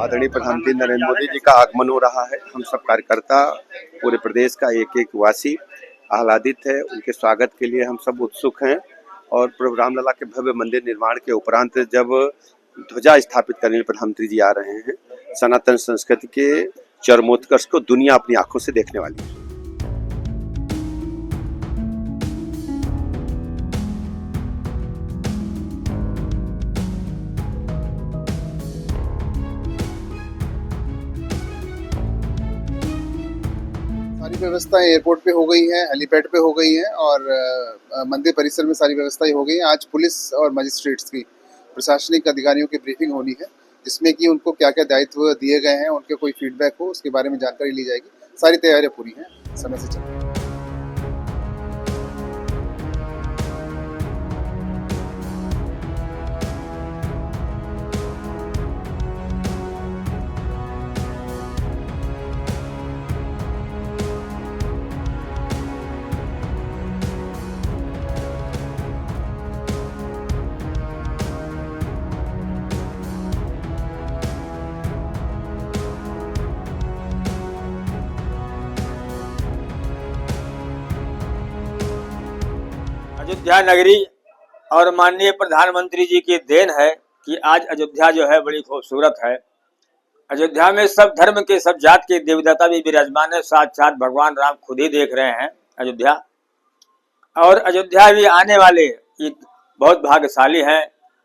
आदरणीय प्रधानमंत्री नरेंद्र मोदी जी का आगमन हो रहा है। हम सब कार्यकर्ता, पूरे प्रदेश का एक एक वासी आह्लादित है। उनके स्वागत के लिए हम सब उत्सुक हैं और प्रभु रामलला के भव्य मंदिर निर्माण के उपरांत जब ध्वजा स्थापित करने प्रधानमंत्री जी आ रहे हैं, सनातन संस्कृति के चरमोत्कर्ष को दुनिया अपनी आंखों से देखने वाली है। सारी व्यवस्थाएं एयरपोर्ट पे हो गई हैं, हेलीपैड पे हो गई हैं और मंदिर परिसर में सारी व्यवस्थाएं हो गई हैं। आज पुलिस और मजिस्ट्रेट्स की प्रशासनिक अधिकारियों की ब्रीफिंग होनी है, जिसमें कि उनको क्या क्या दायित्व दिए गए हैं, उनके कोई फीडबैक हो उसके बारे में जानकारी ली जाएगी। सारी तैयारियां पूरी हैं, समय से चल रही हैं। अयोध्या नगरी और माननीय प्रधानमंत्री जी की देन है कि आज अयोध्या जो है बड़ी खूबसूरत है। अयोध्या में सब धर्म के, सब जात के देवी देवता भी विराजमान है। साक्षात भगवान राम खुद ही देख रहे हैं अयोध्या। और अयोध्या भी आने वाले बहुत भाग्यशाली हैं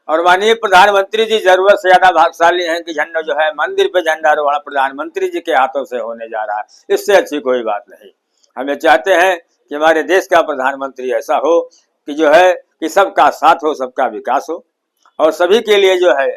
और माननीय प्रधानमंत्री जी जरूरत से ज्यादा भाग्यशाली हैं कि झंडा जो है मंदिर पे झंडारोहण प्रधानमंत्री जी के हाथों से होने जा रहा है। इससे अच्छी कोई बात नहीं। हमें चाहते हैं कि हमारे देश का प्रधानमंत्री ऐसा हो कि जो है कि सबका साथ हो, सबका विकास हो और सभी के लिए जो है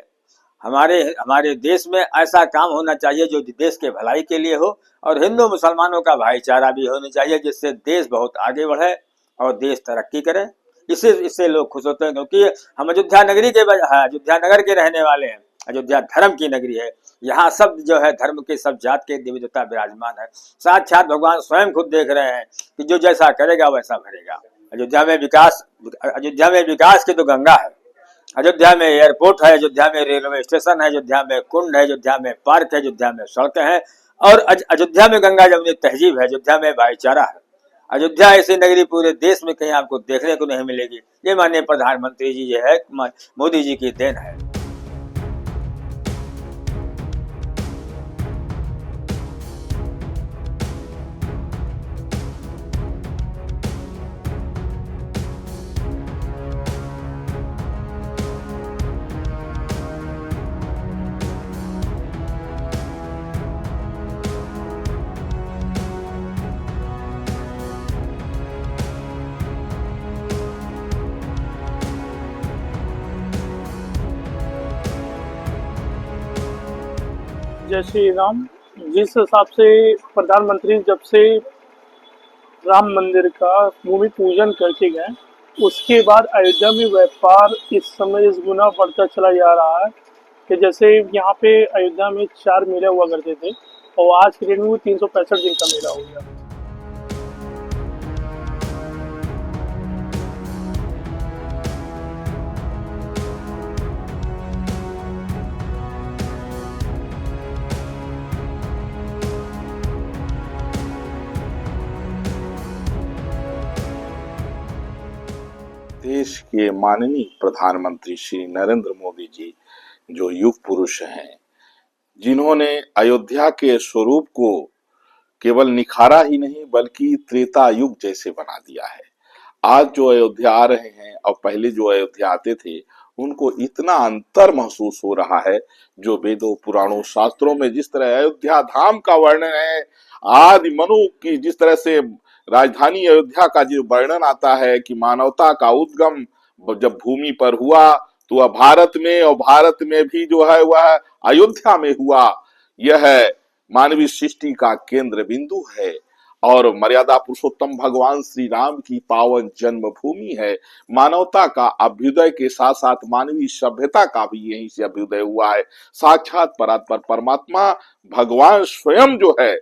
हमारे देश में ऐसा काम होना चाहिए जो देश के भलाई के लिए हो और हिंदू मुसलमानों का भाईचारा भी होना चाहिए, जिससे देश बहुत आगे बढ़े और देश तरक्की करे। इससे लोग खुश होते हैं, क्योंकि हम अयोध्या नगरी के अयोध्या नगर के रहने वाले हैं। अयोध्या धर्म की नगरी है। यहाँ सब जो है धर्म के, सब जात के देवी देवता विराजमान है। साक्षात भगवान स्वयं खुद देख रहे हैं कि जो जैसा करेगा वैसा भरेगा। अयोध्या में विकास की तो गंगा है। अयोध्या में एयरपोर्ट है, अयोध्या में रेलवे स्टेशन है, अयोध्या में कुंड है, अयोध्या में पार्क है, अयोध्या में सड़कें हैं और अयोध्या में गंगा जमुनी तहजीब है, अयोध्या में भाईचारा है। अयोध्या ऐसी नगरी पूरे देश में कहीं आपको देखने को नहीं मिलेगी। ये माननीय प्रधानमंत्री जी जो है मोदी जी की देन है। जय श्री राम। जिस हिसाब से प्रधानमंत्री जब से राम मंदिर का भूमि पूजन करके गए, उसके बाद अयोध्या में व्यापार इस समय इस गुना बढ़ता चला जा रहा है कि जैसे यहाँ पे अयोध्या में 4 मेले हुआ करते थे और आज के दिन में 365 दिन का मेला हो गया। देश के माननीय प्रधानमंत्री श्री नरेंद्र मोदी जी जो युग पुरुष हैं, जिन्होंने अयोध्या के स्वरूप को केवल निखारा ही नहीं बल्कि त्रेता युग जैसे बना दिया है। आज जो अयोध्या आ रहे हैं और पहले जो अयोध्या आते थे, उनको इतना अंतर महसूस हो रहा है। जो वेदों पुराणों शास्त्रों में जिस तरह अयोध्या धाम का वर्णन है, आदि मनु की जिस तरह से राजधानी अयोध्या का जो वर्णन आता है कि मानवता का उद्गम जब भूमि पर हुआ तो वह भारत में, और भारत में भी जो है वह अयोध्या में हुआ। यह मानवीय सृष्टि का केंद्र बिंदु है और मर्यादा पुरुषोत्तम भगवान श्री राम की पावन जन्मभूमि है। मानवता का अभ्युदय के साथ साथ मानवीय सभ्यता का भी यहीं से अभ्युदय हुआ है। साक्षात परात्पर परमात्मा भगवान स्वयं जो है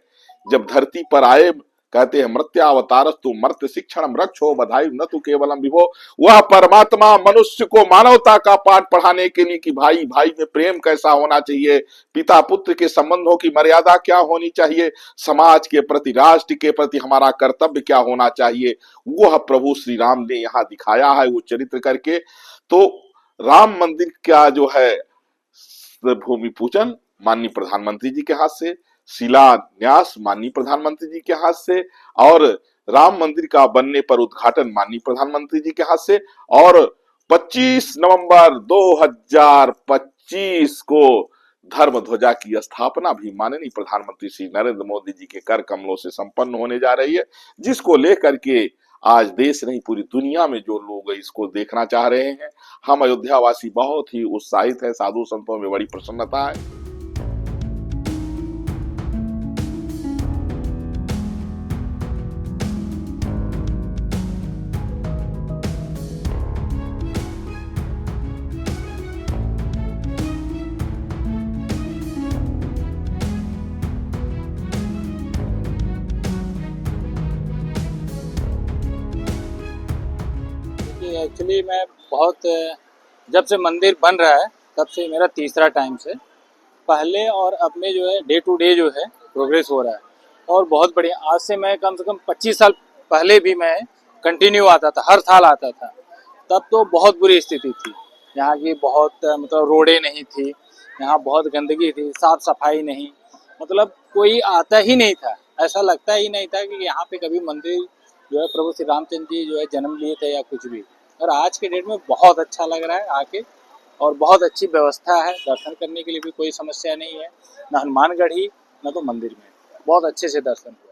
जब धरती पर आए कहते हैं मृत्यावतारस्तु मर्त्य शिक्षण रक्षो बधाई न तु केवलम विभो। वह परमात्मा मनुष्य को मानवता का पाठ पढ़ाने के लिए कि भाई भाई में प्रेम कैसा होना चाहिए, पिता पुत्र के संबंधों की मर्यादा क्या होनी चाहिए, समाज के प्रति राष्ट्र के प्रति हमारा कर्तव्य क्या होना चाहिए, वह प्रभु श्री राम ने यहाँ दिखाया है वो चरित्र करके। तो राम मंदिर का जो है भूमि पूजन माननीय प्रधानमंत्री जी के हाथ से, शिलान्यास माननीय प्रधानमंत्री जी के हाथ से, और राम मंदिर का बनने पर उद्घाटन माननीय प्रधानमंत्री जी के हाथ से, और 25 नवंबर 2025 को धर्म ध्वजा की स्थापना भी माननीय प्रधानमंत्री श्री नरेंद्र मोदी जी के कर कमलों से संपन्न होने जा रही है, जिसको लेकर के आज देश नहीं पूरी दुनिया में जो लोग इसको देखना चाह रहे हैं। हम अयोध्या वासी बहुत ही उत्साहित है, साधु संतों में बड़ी प्रसन्नता है। एक्चुअली मैं बहुत जब से मंदिर बन रहा है तब से मेरा तीसरा टाइम से, पहले और अब में जो है डे टू डे जो है प्रोग्रेस हो रहा है और बहुत बढ़िया। आज से मैं कम से कम 25 साल पहले भी मैं कंटिन्यू आता था, हर साल आता था। तब तो बहुत बुरी स्थिति थी यहाँ की, बहुत मतलब रोडें नहीं थी, यहाँ बहुत गंदगी थी, साफ सफाई नहीं, मतलब कोई आता ही नहीं था, ऐसा लगता ही नहीं था कि यहाँ पे कभी मंदिर जो है प्रभु श्री रामचंद्र जी जो है जन्म लिए थे या कुछ भी। और आज के डेट में बहुत अच्छा लग रहा है आके, और बहुत अच्छी व्यवस्था है, दर्शन करने के लिए भी कोई समस्या नहीं है, न हनुमानगढ़ी न तो मंदिर में, बहुत अच्छे से दर्शन हुआ।